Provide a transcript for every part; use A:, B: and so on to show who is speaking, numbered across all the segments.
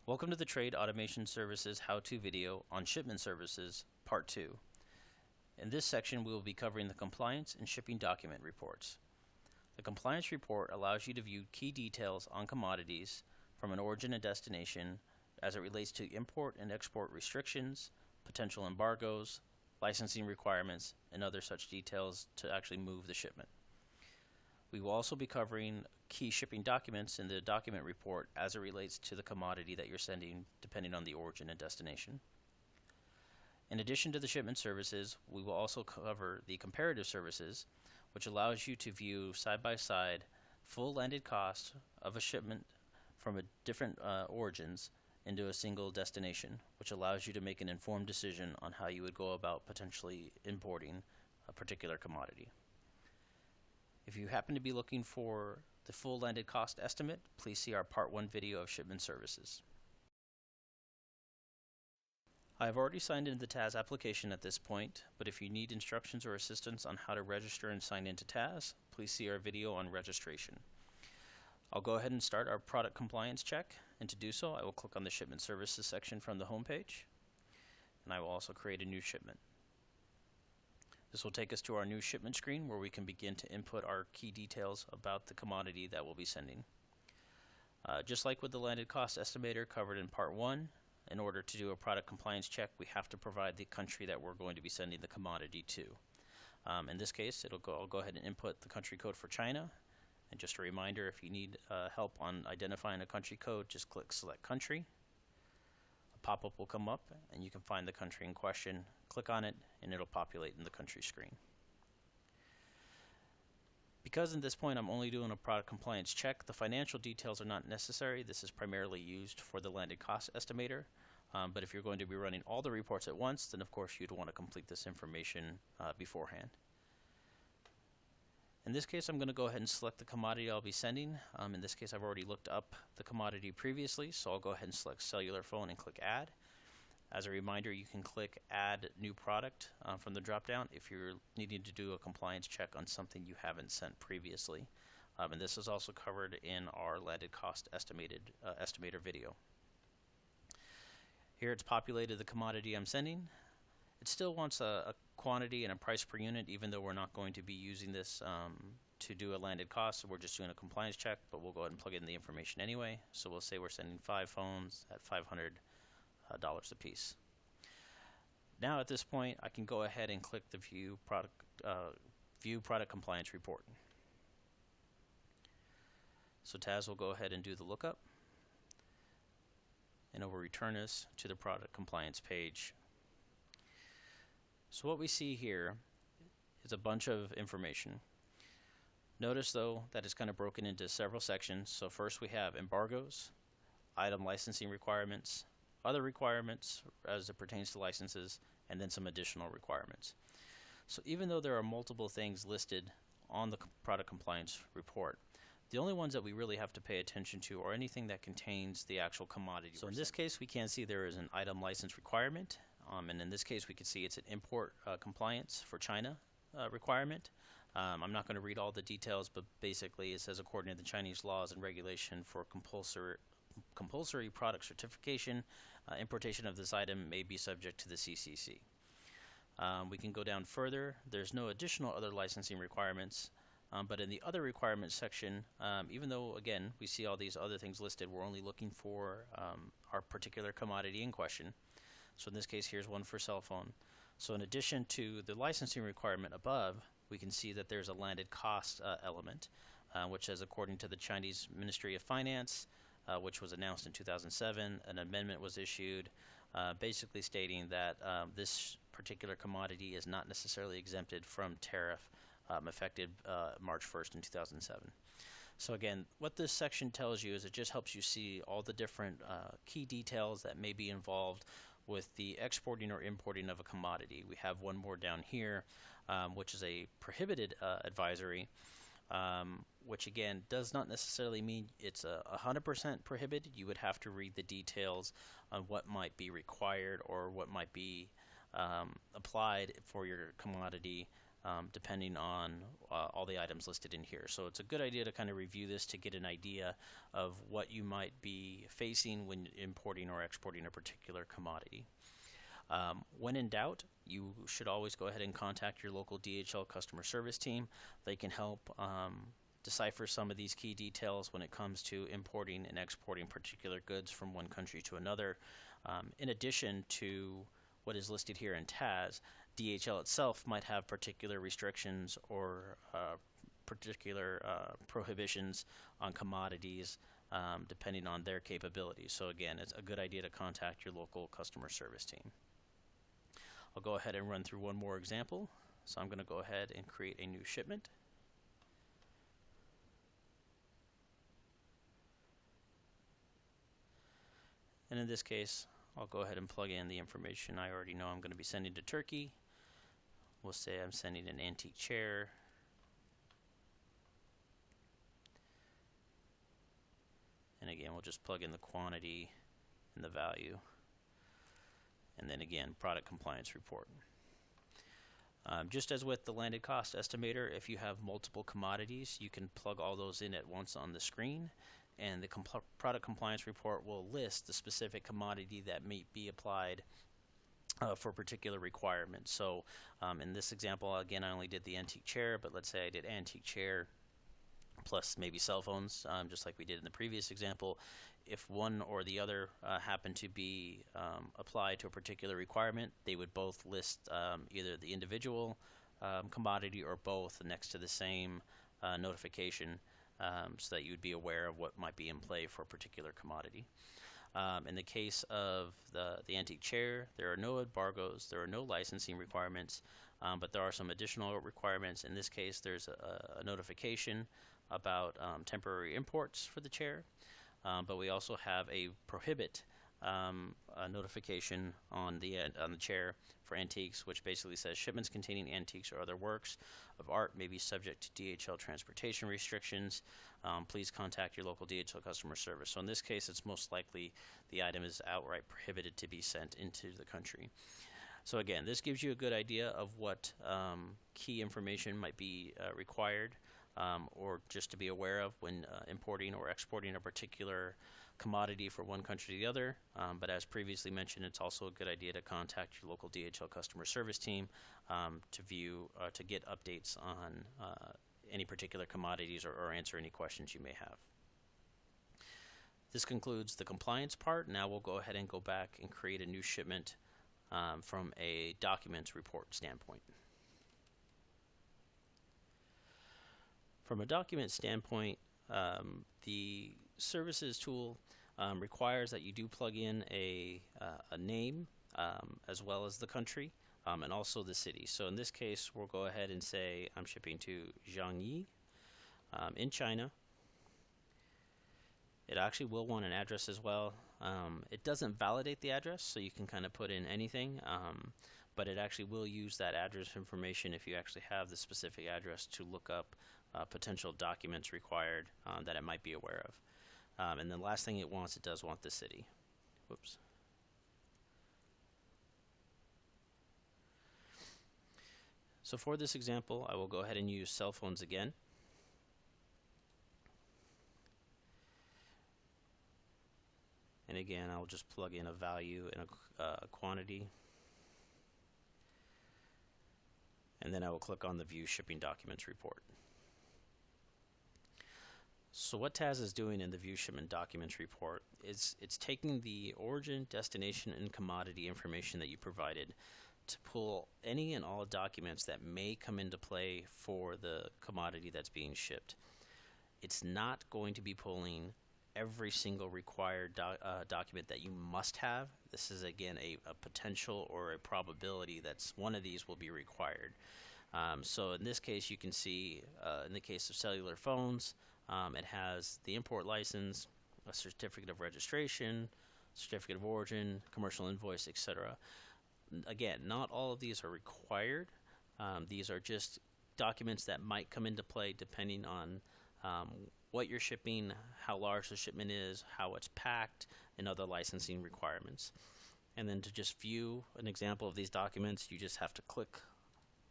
A: Welcome to the Trade Automation Services how-to video on shipment services, part 2. In this section, we will be covering the compliance and shipping document reports. The compliance report allows you to view key details on commodities from an origin and destination as it relates to import and export restrictions, potential embargoes, licensing requirements, and other such details to actually move the shipment. We will also be covering key shipping documents in the document report as it relates to the commodity that you're sending, depending on the origin and destination. In addition to the shipment services, we will also cover the comparative services, which allows you to view side-by-side full landed cost of a shipment from different origins into a single destination, which allows you to make an informed decision on how you would go about potentially importing a particular commodity. If you happen to be looking for the full landed cost estimate, please see our Part 1 video of shipment services. I have already signed into the TAS application at this point, but if you need instructions or assistance on how to register and sign into TAS, please see our video on registration. I'll go ahead and start our product compliance check, and to do so, I will click on the shipment services section from the home page, and I will also create a new shipment. This will take us to our new shipment screen where we can begin to input our key details about the commodity that we'll be sending. Just like with the landed cost estimator covered in Part 1, in order to do a product compliance check, we have to provide the country that we're going to be sending the commodity to. In this case, I'll go ahead and input the country code for China. And just a reminder, if you need help on identifying a country code, just click Select Country. A pop-up will come up, and you can find the country in question. Click on it, and it'll populate in the country screen. Because at this point I'm only doing a product compliance check, the financial details are not necessary. This is primarily used for the landed cost estimator. But if you're going to be running all the reports at once, then of course you'd want to complete this information beforehand. In this case, I'm going to go ahead and select the commodity I'll be sending. In this case, I've already looked up the commodity previously, so I'll go ahead and select cellular phone and click Add. As a reminder, you can click Add New Product from the drop-down if you're needing to do a compliance check on something you haven't sent previously. And this is also covered in our landed cost estimator video. Here it's populated the commodity I'm sending. It still wants a quantity and a price per unit, even though we're not going to be using this to do a landed cost. So we're just doing a compliance check, but we'll go ahead and plug in the information anyway. So we'll say we're sending 5 phones at $500 a piece. Now at this point, I can go ahead and click the View Product Compliance Report. So TAS will go ahead and do the lookup, and it will return us to the product compliance page. So what we see here is a bunch of information. Notice though that it's kind of broken into several sections. So first we have embargoes, item licensing requirements, other requirements as it pertains to licenses, and then some additional requirements. So even though there are multiple things listed on the product compliance report, the only ones that we really have to pay attention to are anything that contains the actual commodity. So in this case, we can see there is an item license requirement, and in this case we can see it's an import compliance for China requirement. I'm not going to read all the details, but basically it says according to the Chinese laws and regulation for compulsory product certification, importation of this item may be subject to the CCC. We can go down further. There's no additional other licensing requirements. But in the other requirements section, even though, again, we see all these other things listed, we're only looking for our particular commodity in question. So in this case, here's one for cell phone. So in addition to the licensing requirement above, we can see that there's a landed cost element, which says according to the Chinese Ministry of Finance, which was announced in 2007, an amendment was issued basically stating that this particular commodity is not necessarily exempted from tariff effective March 1st in 2007. So again, what this section tells you is it just helps you see all the different key details that may be involved with the exporting or importing of a commodity. We have one more down here, which is a prohibited advisory, which again does not necessarily mean it's 100% prohibited. You would have to read the details on what might be required or what might be applied for your commodity depending on all the items listed in here. So it's a good idea to kind of review this to get an idea of what you might be facing when importing or exporting a particular commodity. When in doubt, you should always go ahead and contact your local DHL customer service team. They can help decipher some of these key details when it comes to importing and exporting particular goods from one country to another. In addition to what is listed here in TAS, DHL itself might have particular restrictions or particular prohibitions on commodities depending on their capabilities. So again, it's a good idea to contact your local customer service team. I'll go ahead and run through one more example. So I'm going to go ahead and create a new shipment. And in this case, I'll go ahead and plug in the information I already know I'm going to be sending to Turkey. We'll say I'm sending an antique chair. And again, we'll just plug in the quantity and the value. And then again, product compliance report. Just as with the landed cost estimator, if you have multiple commodities, you can plug all those in at once on the screen, and the product compliance report will list the specific commodity that may be applied for particular requirements. So in this example, again, I only did the antique chair, but let's say I did antique chair plus maybe cell phones, just like we did in the previous example. If one or the other happen to be applied to a particular requirement, they would both list either the individual commodity or both next to the same notification, so that you would be aware of what might be in play for a particular commodity. In the case of the antique chair, there are no embargoes, there are no licensing requirements, but there are some additional requirements. In this case, there's a notification about temporary imports for the chair. But we also have a prohibit notification on the chair for antiques, which basically says shipments containing antiques or other works of art may be subject to DHL transportation restrictions. Please contact your local DHL customer service. So in this case, it's most likely the item is outright prohibited to be sent into the country. So again, this gives you a good idea of what key information might be required, or just to be aware of when importing or exporting a particular commodity from one country to the other. But as previously mentioned, it's also a good idea to contact your local DHL customer service team to get updates on any particular commodities or answer any questions you may have. This concludes the compliance part. Now we'll go ahead and go back and create a new shipment from a documents report standpoint. From a document standpoint, the services tool requires that you do plug in a name as well as the country and also the city. So in this case, we'll go ahead and say I'm shipping to Jiangyi in China. It actually will want an address as well. It doesn't validate the address, so you can kind of put in anything, but it actually will use that address information if you actually have the specific address to look up potential documents required that it might be aware of. And the last thing it does want the city. Whoops. So for this example, I will go ahead and use cell phones again. And again, I'll just plug in a value and a quantity. And then I will click on the View Shipping Documents report. So what TAS is doing in the View Shipment Documents report is it's taking the origin, destination, and commodity information that you provided to pull any and all documents that may come into play for the commodity that's being shipped. It's not going to be pulling every single required document that you must have. This is again a potential or a probability that one of these will be required. So in this case, you can see in the case of cellular phones, it has the import license, a certificate of registration, certificate of origin, commercial invoice, etc. Again, not all of these are required. These are just documents that might come into play depending on what you're shipping, how large the shipment is, how it's packed, and other licensing requirements. And then to just view an example of these documents, you just have to click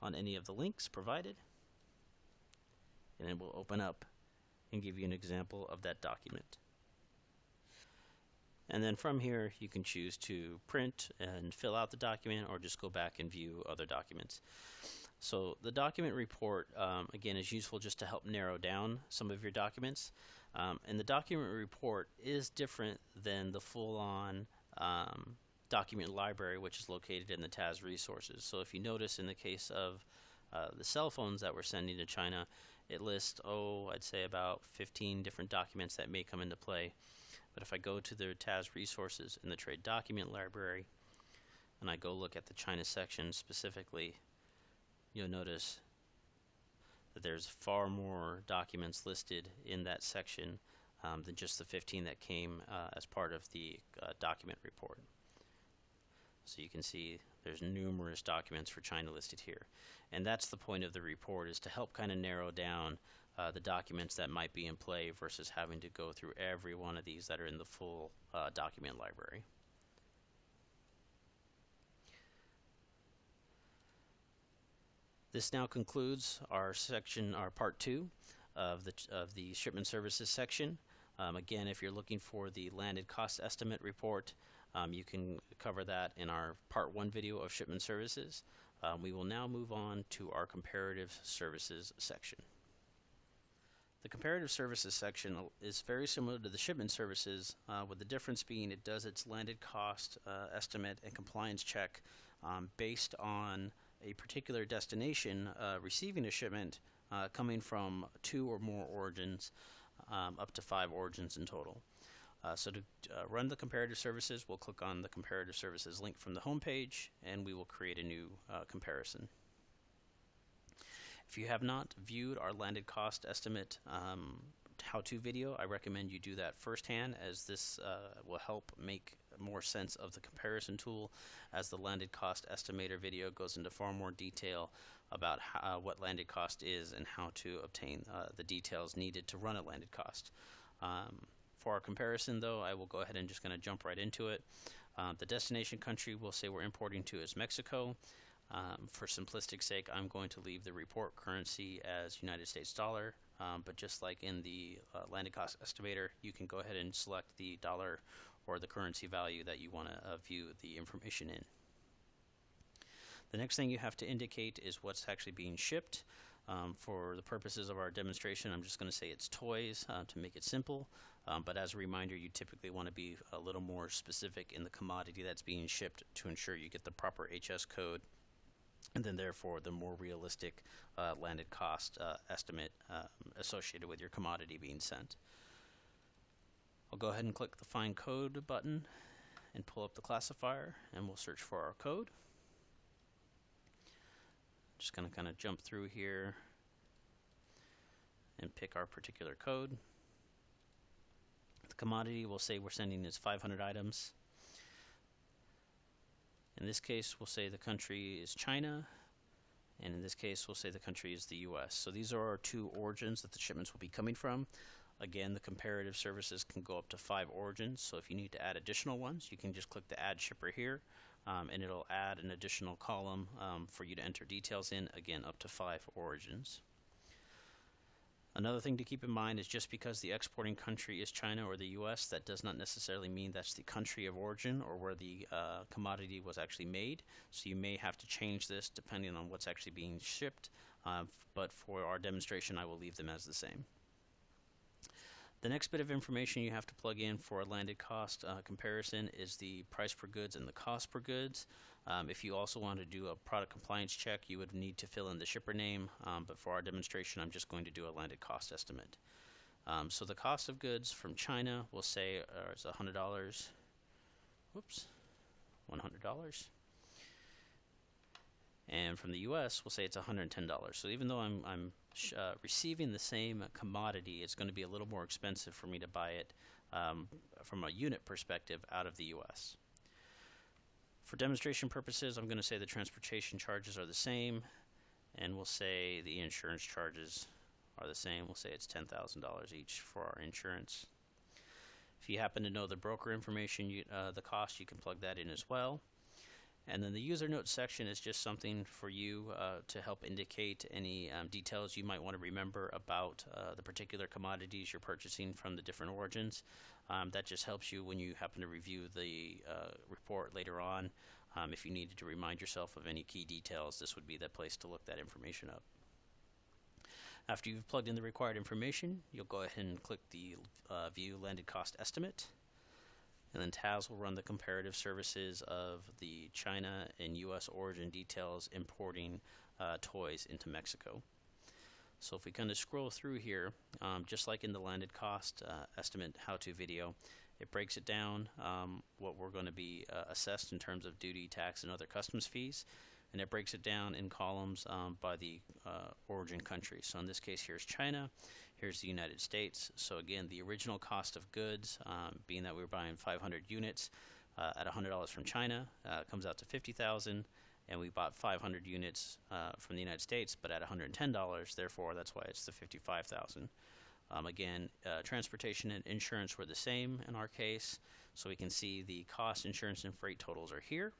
A: on any of the links provided, and it will open up and give you an example of that document. And then from here, you can choose to print and fill out the document or just go back and view other documents. So the document report, again, is useful just to help narrow down some of your documents. And the document report is different than the full-on document library, which is located in the TAS resources. So if you notice in the case of the cell phones that we're sending to China, it lists, I'd say about 15 different documents that may come into play. But if I go to the TAS resources in the trade document library, and I go look at the China section specifically, you'll notice that there's far more documents listed in that section than just the 15 that came as part of the document report. So you can see there's numerous documents for China listed here. And that's the point of the report, is to help kind of narrow down the documents that might be in play versus having to go through every one of these that are in the full document library. This now concludes our section, our part 2 of the shipment services section. Again, if you're looking for the landed cost estimate report, you can cover that in our part 1 video of shipment services. We will now move on to our comparative services section. The comparative services section is very similar to the shipment services, with the difference being it does its landed cost estimate and compliance check based on a particular destination receiving a shipment coming from 2 or more origins, up to 5 origins in total. So to run the comparative services, we'll click on the comparative services link from the home page, and we will create a new comparison. If you have not viewed our landed cost estimate how-to video, I recommend you do that firsthand, as this will help make more sense of the comparison tool, as the landed cost estimator video goes into far more detail about what landed cost is and how to obtain the details needed to run a landed cost. For our comparison, though, I will go ahead and just going to jump right into it. The destination country we'll say we're importing to is Mexico. For simplistic sake, I'm going to leave the report currency as United States dollar, but just like in the landed cost estimator, you can go ahead and select the dollar or the currency value that you want to view the information in. The next thing you have to indicate is what's actually being shipped. For the purposes of our demonstration, I'm just going to say it's toys to make it simple, but as a reminder, you typically want to be a little more specific in the commodity that's being shipped to ensure you get the proper HS code, and then therefore the more realistic landed cost estimate associated with your commodity being sent. I'll go ahead and click the Find Code button and pull up the classifier, and we'll search for our code. Just going to kind of jump through here and pick our particular code. The commodity we'll say we're sending is 500 items. In this case, we'll say the country is China, and in this case, we'll say the country is the US. So these are our 2 origins that the shipments will be coming from. Again, the comparative services can go up to 5 origins, so if you need to add additional ones, you can just click the Add Shipper here, and it'll add an additional column for you to enter details in, again, up to 5 origins. Another thing to keep in mind is just because the exporting country is China or the US, that does not necessarily mean that's the country of origin or where the commodity was actually made. So you may have to change this depending on what's actually being shipped, but for our demonstration, I will leave them as the same. The next bit of information you have to plug in for a landed cost comparison is the price per goods and the cost per goods. If you also want to do a product compliance check, you would need to fill in the shipper name, but for our demonstration, I'm just going to do a landed cost estimate. So the cost of goods from China, we'll say is $100. Whoops, $100. And from the US, we'll say it's $110. So even though I'm receiving the same commodity, it's going to be a little more expensive for me to buy it from a unit perspective out of the US. For demonstration purposes, I'm going to say the transportation charges are the same, and we'll say the insurance charges are the same. We'll say it's $10,000 each for our insurance. If you happen to know the broker information, the cost, you can plug that in as well. And then the user notes section is just something for you to help indicate any details you might want to remember about the particular commodities you're purchasing from the different origins. That just helps you when you happen to review the report later on. If you needed to remind yourself of any key details, this would be the place to look that information up. After you've plugged in the required information, you'll go ahead and click the View Landed Cost Estimate. And then TAS will run the comparative services of the China and U.S. origin details importing toys into Mexico. So if we kind of scroll through here, just like in the landed cost estimate how-to video, it breaks it down what we're going to be assessed in terms of duty, tax, and other customs fees. And it breaks it down in columns by the origin country. So in this case, here's China. Here's the United States. So again, the original cost of goods, being that we were buying 500 units at $100 from China, comes out to $50,000, and we bought 500 units from the United States, but at $110. Therefore, that's why it's the $55,000. Again, transportation and insurance were the same in our case, so we can see the cost, insurance, and freight totals are here.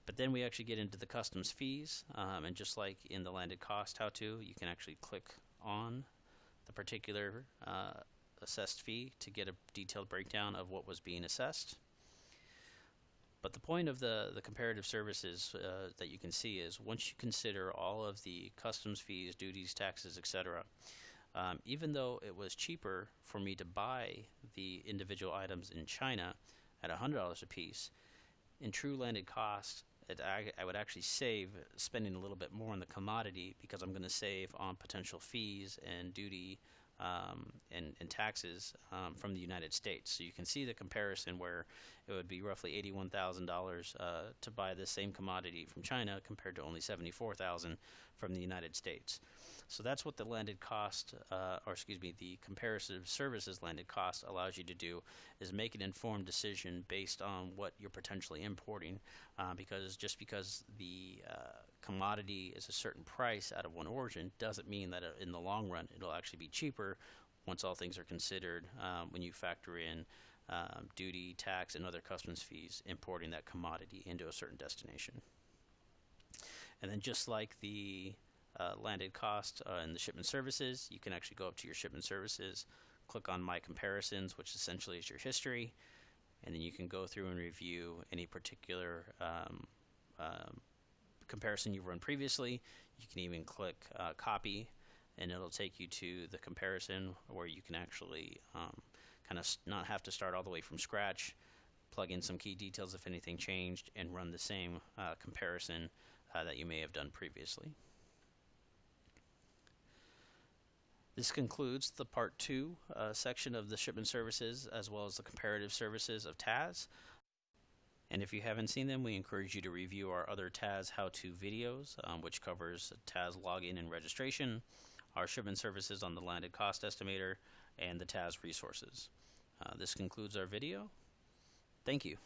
A: But then we actually get into the customs fees, and just like in the landed cost how-to, you can actually click on the particular assessed fee to get a detailed breakdown of what was being assessed. But the point of the comparative services that you can see is once you consider all of the customs fees, duties, taxes, etc., even though it was cheaper for me to buy the individual items in China at $100 a piece, in true landed cost, I would actually save spending a little bit more on the commodity because I'm going to save on potential fees and duty and taxes from the United States. So you can see the comparison where it would be roughly $81,000 to buy the same commodity from China compared to only $74,000 from the United States. So that's what the landed cost, the comparative services landed cost allows you to do, is make an informed decision based on what you're potentially importing, because just because the commodity is a certain price out of one origin doesn't mean that in the long run it'll actually be cheaper once all things are considered when you factor in duty, tax, and other customs fees importing that commodity into a certain destination. And then just like the landed cost and the shipment services, you can actually go up to your shipment services, click on My Comparisons, which essentially is your history, and then you can go through and review any particular comparison you've run previously. You can even click Copy, and it'll take you to the comparison where you can actually kind of not have to start all the way from scratch, plug in some key details if anything changed, and run the same comparison that you may have done previously. This concludes the Part 2 section of the shipment services as well as the comparative services of TAS. And if you haven't seen them, we encourage you to review our other TAS how-to videos, which covers TAS login and registration, our shipment services on the landed cost estimator, and the TAS resources. This concludes our video. Thank you.